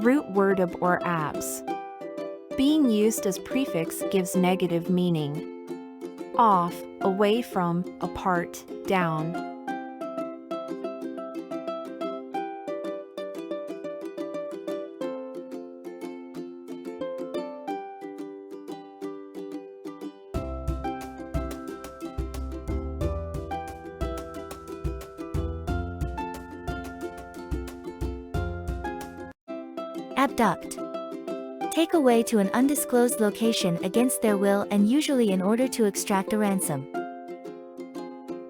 Root word ab or abs. Being used as prefix gives negative meaning. Off, away from, apart, down. Abduct. Take away to an undisclosed location against their will and usually in order to extract a ransom.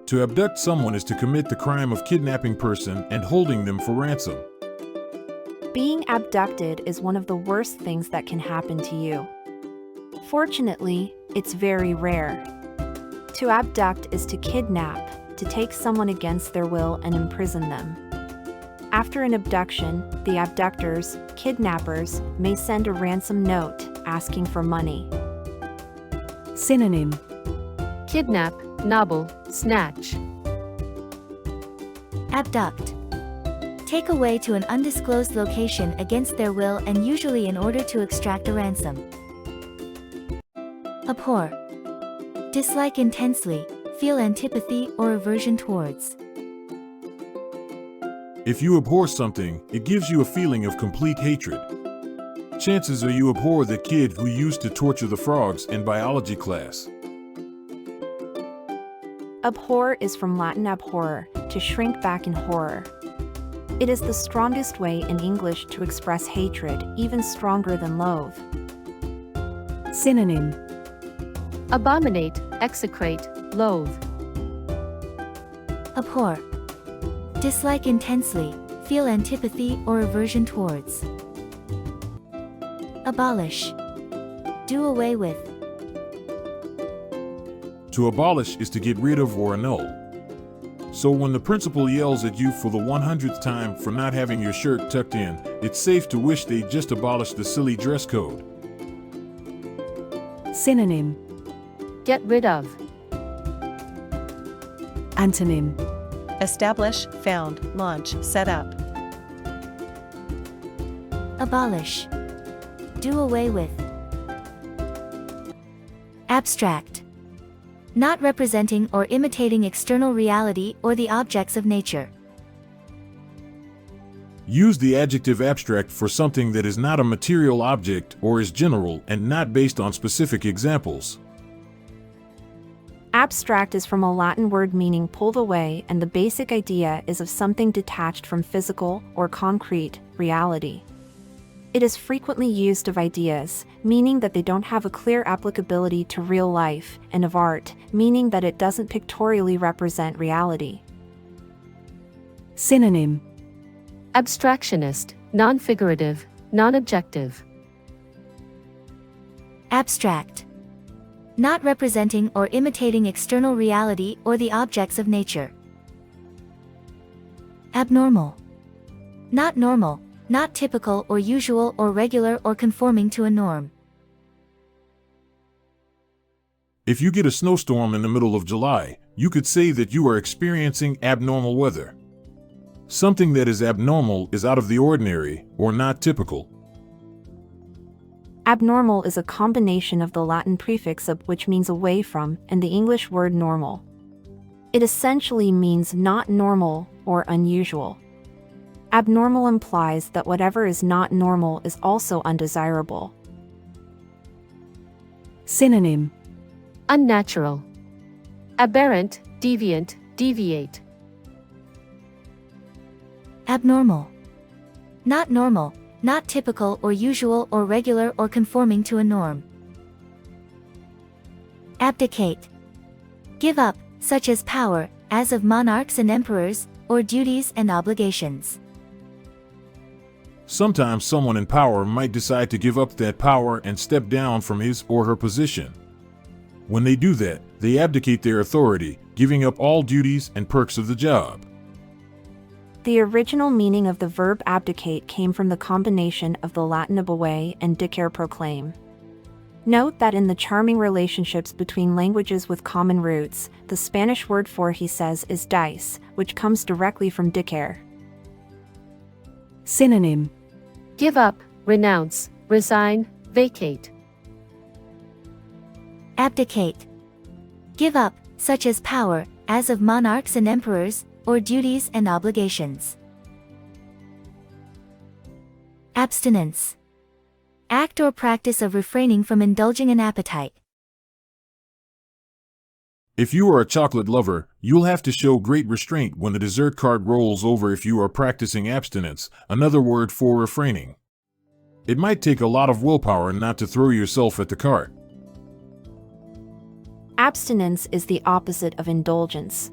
To abduct someone is to commit the crime of kidnapping person and holding them for ransom. Being abducted is one of the worst things that can happen to you. Fortunately, it's very rare. To abduct is to kidnap, to take someone against their will and imprison them. After an abduction, the abductors, kidnappers, may send a ransom note asking for money. Synonym: kidnap, nobble, snatch. Abduct. Take away to an undisclosed location against their will and usually in order to extract a ransom. Abhor. Dislike intensely, feel antipathy or aversion towards. If you abhor something, it gives you a feeling of complete hatred. Chances are you abhor the kid who used to torture the frogs in biology class. Abhor is from Latin abhorrer, to shrink back in horror. It is the strongest way in English to express hatred, even stronger than loathe. Synonym: Abominate, execrate, loathe. Abhor. Dislike intensely, feel antipathy or aversion towards. Abolish. Do away with. To abolish is to get rid of or annul. So when the principal yells at you for the 100th time for not having your shirt tucked in, it's safe to wish they'd just abolished the silly dress code. Synonym: Get rid of. Antonym: establish, found, launch, set up. Abolish. Do away with. Abstract. Not representing or imitating external reality or the objects of nature. Use the adjective abstract for something that is not a material object or is general and not based on specific examples. Abstract is from a Latin word meaning pulled away, and the basic idea is of something detached from physical or concrete reality. It is frequently used of ideas, meaning that they don't have a clear applicability to real life, and of art, meaning that it doesn't pictorially represent reality. Synonym: Abstractionist, non-figurative, non-objective. Abstract. Not representing or imitating external reality or the objects of nature. Abnormal. Not normal, not typical or usual or regular or conforming to a norm. If you get a snowstorm in the middle of July, you could say that you are experiencing abnormal weather. Something that is abnormal is out of the ordinary or not typical. Abnormal is a combination of the Latin prefix ab, which means away from, and the English word normal. It essentially means not normal or unusual. Abnormal implies that whatever is not normal is also undesirable. Synonym: Unnatural. Aberrant, deviant, deviate. Abnormal. Not normal, not typical or usual or regular or conforming to a norm. Abdicate. Give up, such as power, as of monarchs and emperors, or duties and obligations. Sometimes someone in power might decide to give up that power and step down from his or her position. When they do that, they abdicate their authority, giving up all duties and perks of the job. The original meaning of the verb abdicate came from the combination of the Latin ab away and dicere proclaim. Note that in the charming relationships between languages with common roots, the Spanish word for he says is dice, which comes directly from dicere. Synonym: Give up, renounce, resign, vacate. Abdicate. Give up, such as power, as of monarchs and emperors, or duties and obligations. Abstinence. Act or practice of refraining from indulging an appetite. If you are a chocolate lover, you'll have to show great restraint when the dessert cart rolls over if you are practicing abstinence, another word for refraining. It might take a lot of willpower not to throw yourself at the cart. Abstinence is the opposite of indulgence.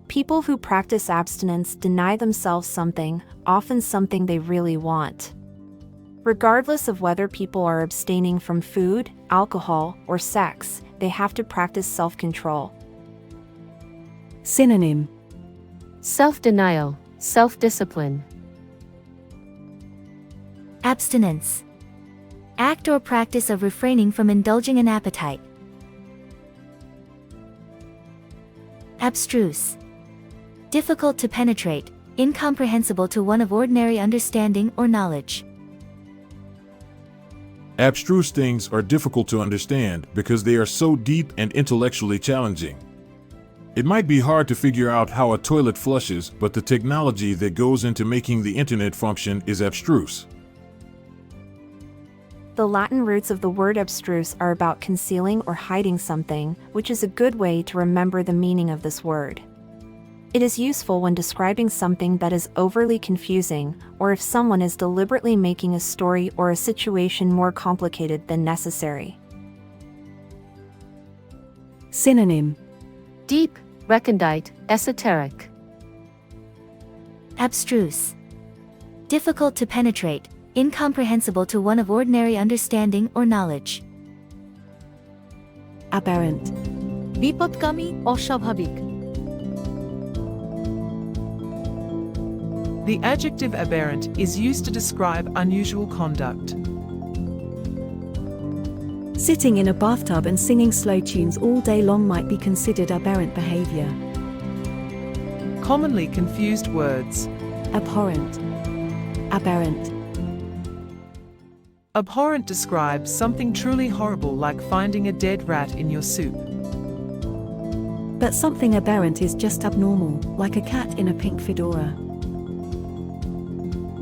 People who practice abstinence deny themselves something, often something they really want. Regardless of whether people are abstaining from food, alcohol, or sex, they have to practice self-control. Synonym. Self-denial, self-discipline. Abstinence. Act or practice of refraining from indulging an appetite. Abstruse. Difficult to penetrate, incomprehensible to one of ordinary understanding or knowledge. Abstruse things are difficult to understand because they are so deep and intellectually challenging. It might be hard to figure out how a toilet flushes, but the technology that goes into making the internet function is abstruse. The Latin roots of the word abstruse are about concealing or hiding something, which is a good way to remember the meaning of this word. It is useful when describing something that is overly confusing, or if someone is deliberately making a story or a situation more complicated than necessary. Synonym. Deep, recondite, esoteric. Abstruse. Difficult to penetrate, incomprehensible to one of ordinary understanding or knowledge. Aberrant. বিপদকামী, অস্বাভাবিক. The adjective aberrant is used to describe unusual conduct. Sitting in a bathtub and singing slow tunes all day long might be considered aberrant behavior. Commonly confused words. Abhorrent. Aberrant. Abhorrent describes something truly horrible, like finding a dead rat in your soup. But something aberrant is just abnormal, like a cat in a pink fedora.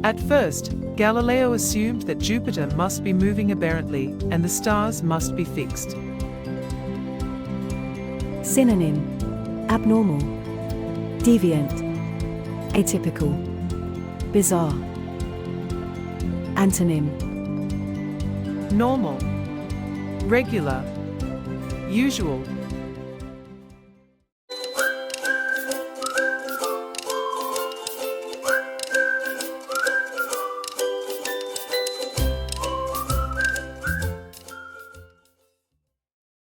At first, Galileo assumed that Jupiter must be moving aberrantly and the stars must be fixed. Synonym. Abnormal. Deviant. Atypical. Bizarre. Antonym. Normal, regular, usual,